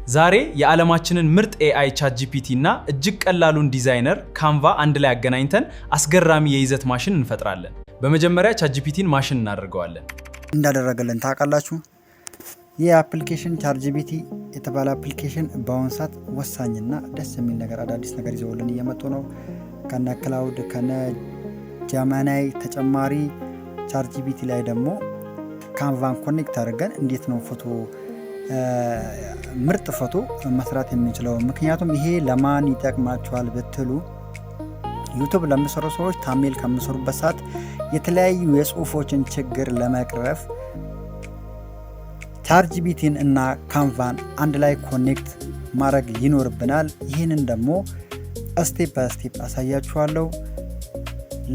ዛሬ የዓለማችንን ምርጥ AI ChatGPT እና እጅግ ቀላሉን ዲዛይነር Canva አንድ ላይ አገናኝተን አስገራሚ የይዘት ማሽን እንፈጥራለን። በመጀመሪያ ChatGPTን ማሽን እናደርገዋለን። እንዳደረገልን ታውቃላችሁ። ይህ አፕሊኬሽን ChatGPT የተባለ አፕሊኬሽን በአሁኑ ሰዓት ወሳኝና ደስ የሚል ነገር አዳዲስ ነገር ይዘውልን እየመጡ ነው። ከነ ክላውድ ከነ ጀሚናይ ተጨማሪ ChatGPT ላይ ደግሞ ካንቫን ኮኔክት አድርገን እንዴት ነው ፎቶ ምርጥ ፎቶ መስራት የምንችለው? ምክንያቱም ይሄ ለማን ይጠቅማቸዋል ብትሉ ዩቲዩብ ለምሰሩ ሰዎች ታምኔል ከምሰሩበት ሰዓት የተለያዩ የጽሁፎችን ችግር ለመቅረፍ ChatGPTን እና ካንቫን አንድ ላይ ኮኔክት ማድረግ ይኖርብናል። ይህንን ደግሞ ስቴፕ ባይ ስቴፕ አሳያችኋለሁ።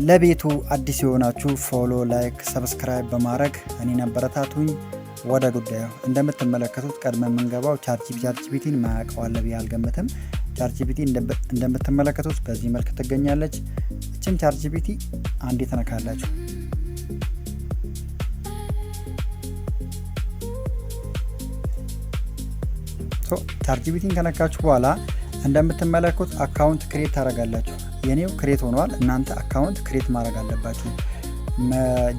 ለቤቱ አዲስ የሆናችሁ ፎሎ፣ ላይክ፣ ሰብስክራይብ በማድረግ እኔን አበረታቱኝ። ወደ ጉዳዩ እንደምትመለከቱት ቀድመ የምንገባው ChatGPTን ማያውቀዋለ ብዬ አልገምትም። ChatGPT እንደምትመለከቱት በዚህ መልክ ትገኛለች። እችን ChatGPT አንዴ ተነካላችሁ። ChatGPTን ከነካችሁ በኋላ እንደምትመለከቱት አካውንት ክሬት ታደርጋላችሁ። የኔው ክሬት ሆኗል። እናንተ አካውንት ክሬት ማድረግ አለባችሁ።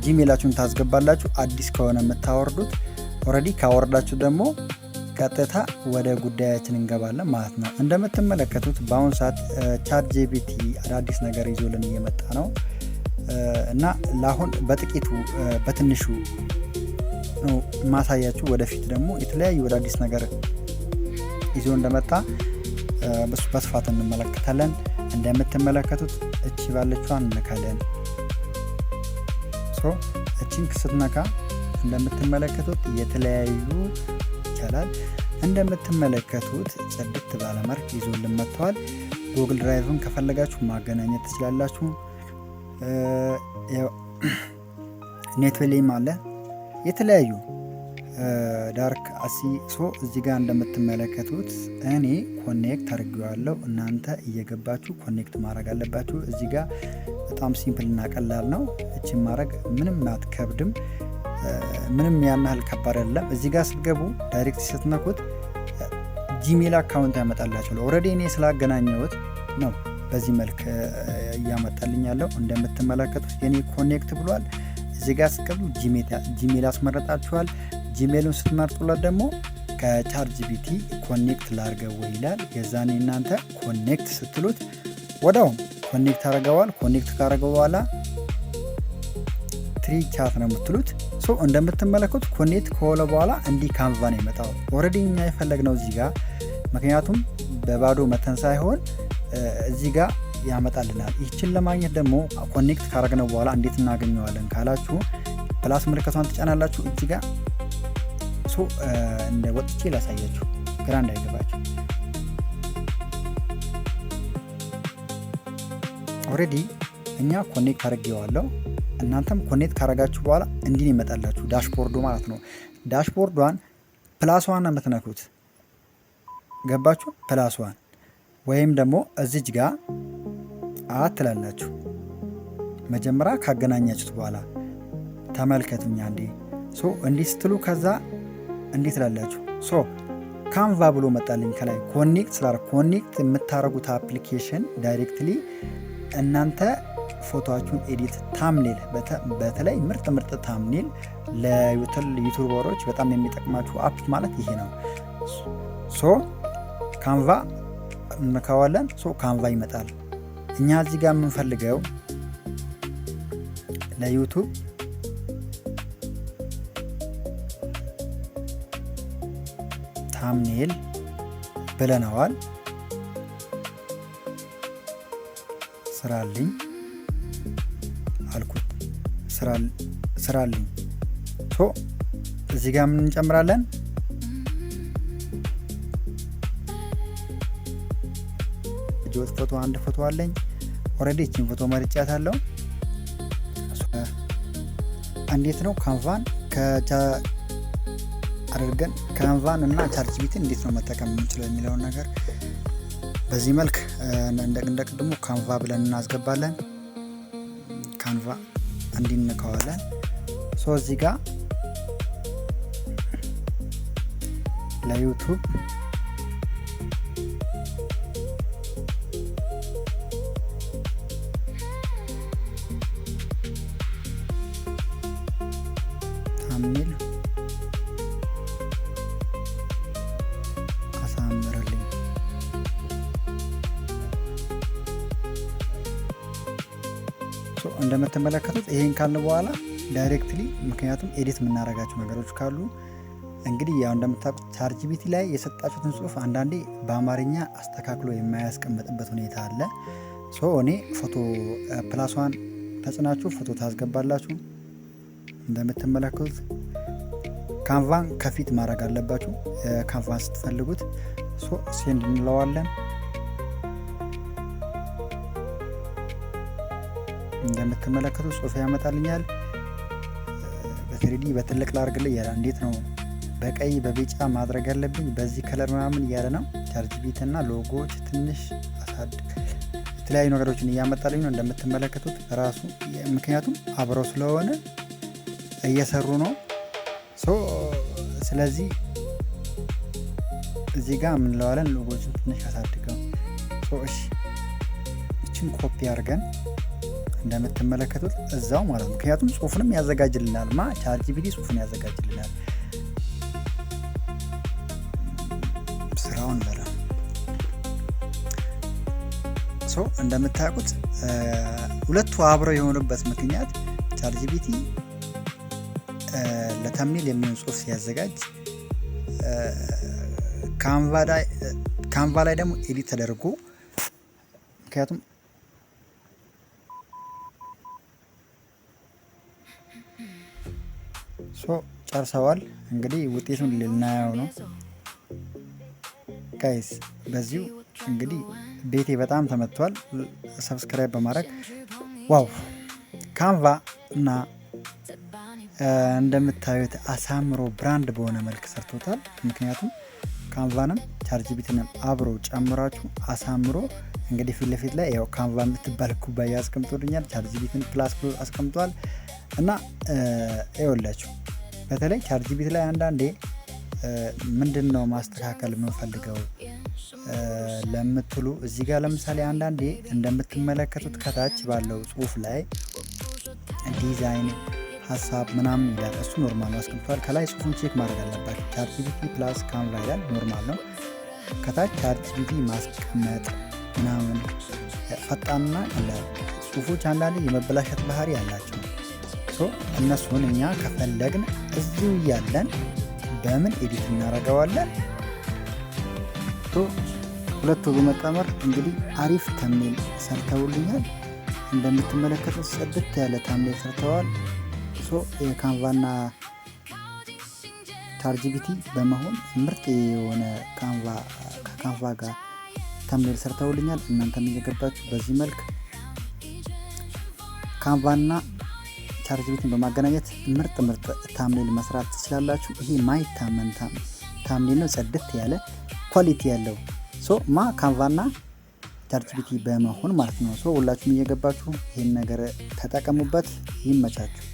ጂሜላችሁን ታስገባላችሁ። አዲስ ከሆነ የምታወርዱት ኦልሬዲ ካወርዳችሁ ደግሞ ቀጥታ ወደ ጉዳያችን እንገባለን ማለት ነው። እንደምትመለከቱት በአሁኑ ሰዓት ChatGPT አዳዲስ ነገር ይዞልን እየመጣ ነው እና ለአሁን በጥቂቱ በትንሹ ነው ማሳያችሁ። ወደፊት ደግሞ የተለያዩ አዳዲስ ነገር ይዞ እንደመጣ በስፋት እንመለከታለን። እንደምትመለከቱት እቺ ባለችዋን እንነካለን። እቺን ስትነካ እንደምትመለከቱት የተለያዩ ይቻላል። እንደምትመለከቱት ጽድት ባለ መልክ ይዞልን መጥቷል። ጉግል ድራይቭን ከፈለጋችሁ ማገናኘት ትችላላችሁ። ኔትዌሌም አለ የተለያዩ ዳርክ አሲሶ እዚህ ጋር እንደምትመለከቱት እኔ ኮኔክት አድርጌዋለሁ። እናንተ እየገባችሁ ኮኔክት ማድረግ አለባችሁ። እዚህ ጋር በጣም ሲምፕል እና ቀላል ነው። እቺን ማድረግ ምንም አትከብድም። ምንም ያናህል ከባድ አይደለም። እዚህ ጋር ስትገቡ ዳይሬክት ስትነኩት ጂሜል አካውንት ያመጣላችሁ። ኦልሬዲ እኔ ስላገናኘሁት ነው በዚህ መልክ እያመጣልኝ ያለው። እንደምትመለከቱት የኔ ኮኔክት ብሏል። እዚህ ጋር ስትገቡ ጂሜል አስመረጣችኋል። ጂሜሉን ስትመርጡለት ደግሞ ከChatGPT ኮኔክት ላርገው ይላል። የዛኔ እናንተ ኮኔክት ስትሉት ወዳው ኮኔክት አረጋዋል። ኮኔክት ካረገው በኋላ ትሪ ቻት ነው የምትሉት። እንደምትመለከቱት ኮኔክት ከሆነ በኋላ እንዲህ ካንቫ ነው የመጣው። ኦልሬዲ እኛ የፈለግነው እዚህ ጋር ምክንያቱም በባዶ መተን ሳይሆን እዚህ ጋር ያመጣልናል። ይህችን ለማግኘት ደግሞ ኮኔክት ካረግነው በኋላ እንዴት እናገኘዋለን ካላችሁ ፕላስ ምልክቷን ትጫናላችሁ እዚህ ጋር። እንደ ወጥቼ ላሳያችሁ ግራ እንዳይገባችሁ። ኦልሬዲ እኛ ኮኔክት አድርጌዋለሁ። እናንተም ኮኔክት ካረጋችሁ በኋላ እንዲህ ይመጣላችሁ ዳሽቦርዱ ማለት ነው። ዳሽቦርዷን ፕላስዋን የምትነኩት ገባችሁ? ፕላስዋን ወይም ደግሞ እዚች ጋር ትላላችሁ። መጀመሪያ ካገናኛችሁት በኋላ ተመልከቱኛ እንዴ እንዲህ ስትሉ ከዛ እንዴት ትላላችሁ። ካንቫ ብሎ መጣልኝ ከላይ ኮኔክት ኮኔክት የምታረጉት አፕሊኬሽን ዳይሬክትሊ እናንተ ፎቶአችሁን ኤዲት ታምኔል በተለይ ምርጥ ታምኔል ለዩቲዩበሮች በጣም የሚጠቅማችሁ አፕ ማለት ይሄ ነው። ካንቫ እንካዋለን። ካንቫ ይመጣል። እኛ እዚህ ጋር የምንፈልገው ለዩቲዩብ ታምኔል ብለናዋል። ስራልኝ አልኩት። ስራልኝ እዚህ ጋር ምን እንጨምራለን? ጆት ፎቶ አንድ ፎቶ አለኝ። ኦልሬዲ እቺን ፎቶ መርጫታለሁ። እንዴት ነው ካንቫን አድርገን ካንቫን እና ChatGPT እንዴት ነው መጠቀም የምንችለው የሚለውን ነገር በዚህ መልክ እንደቅድሙ ካንቫ ብለን እናስገባለን። ካንቫ እንዲነካዋለን። እዚህ ጋር ለዩቲዩብ እንደምትመለከቱት ይሄን ካልን በኋላ ዳይሬክትሊ ምክንያቱም ኤዲት የምናደርጋቸው ነገሮች ካሉ እንግዲህ ያው እንደምታውቁት ቻትጂፒቲ ላይ የሰጣችሁትን ጽሁፍ አንዳንዴ በአማርኛ አስተካክሎ የማያስቀምጥበት ሁኔታ አለ። እኔ ፎቶ ፕላሷን ተጽናችሁ ፎቶ ታስገባላችሁ። እንደምትመለከቱት ካንቫን ከፊት ማድረግ አለባችሁ። ካንቫን ስትፈልጉት ሴንድ እንለዋለን። እንደምትመለከቱት ጽሁፍ ያመጣልኛል። በትሪዲ በትልቅ ላርግልህ እያለ እንዴት ነው በቀይ በቢጫ ማድረግ ያለብኝ በዚህ ከለር ምናምን እያለ ነው። ቻትጂፒቲ እና ሎጎዎች ትንሽ አሳድግ የተለያዩ ነገሮችን እያመጣልኝ ነው እንደምትመለከቱት ራሱ ምክንያቱም አብረው ስለሆነ እየሰሩ ነው። ስለዚህ እዚህ ጋር የምንለዋለን ሎጎዎችን ትንሽ አሳድገው። እሺ እችን ኮፒ አድርገን እንደምትመለከቱት እዛው ማለት ነው። ምክንያቱም ጽሁፍንም ያዘጋጅልናል ቻትጂፒቲ ጽሁፍን ያዘጋጅልናል። ስራውን በላ እንደምታውቁት ሁለቱ አብረው የሆኑበት ምክንያት ቻትጂፒቲ ለተምኔል የሚሆን ጽሁፍ ሲያዘጋጅ ካንቫ ላይ ደግሞ ኤዲት ተደርጎ ምክንያቱም ጨርሰዋል። እንግዲህ ውጤቱን ልናየው ነው ጋይስ። በዚሁ እንግዲህ ቤቴ በጣም ተመቷል። ሰብስክራይብ በማድረግ ዋው ካንቫ እና እንደምታዩት አሳምሮ ብራንድ በሆነ መልክ ሰርቶታል። ምክንያቱም ካንቫንም ቻትጂፒቲንም አብሮ ጨምራችሁ አሳምሮ እንግዲህ ፊት ለፊት ላይ ያው ካንቫ የምትባል ኩባያ አስቀምጦልኛል። ቻትጂፒቲን ፕላስ ብሎ አስቀምጧል። እና ይኸውላችሁ በተለይ ቻትጂፒቲ ላይ አንዳንዴ ምንድን ነው ማስተካከል የምንፈልገው ለምትሉ እዚህ ጋር ለምሳሌ አንዳንዴ እንደምትመለከቱት ከታች ባለው ጽሁፍ ላይ ዲዛይን ሀሳብ ምናምን ይላል። እሱ ኖርማል ነው አስቀምጧል። ከላይ ጽሁፉን ቼክ ማድረግ አለባቸው። ቻትጂፒቲ ፕላስ ካንቫ ይላል ኖርማል ነው። ከታች ቻትጂፒቲ ማስቀመጥ ምናምን ፈጣንና ቀላል ጽሁፎች አንዳንዴ የመበላሸት ባህሪ ያላቸው እነሱን እኛ ከፈለግን እዚሁ እያለን በምን ኤዲት እናደርገዋለን። ሁለቱ በመጣመር እንግዲህ አሪፍ ተምኔል ሰርተውልኛል። እንደምትመለከቱት ጽድት ያለ ተምኔል ሰርተዋል። የካንቫና ቻትጂፒቲ በመሆን ምርጥ የሆነ ከካንቫ ጋር ተምኔል ሰርተውልኛል። እናንተም እየገባችሁ በዚህ መልክ ካንቫና ቻትጂፒቲን በማገናኘት ምርጥ ታምኔል መስራት ትችላላችሁ። ይሄ ማይታመን ታምኔል ነው። ጽድት ያለ ኳሊቲ ያለው ካንቫና ቻትጂፒቲ በመሆን ማለት ነው። ሁላችሁም እየገባችሁ ይህን ነገር ተጠቀሙበት። ይመቻችሁ።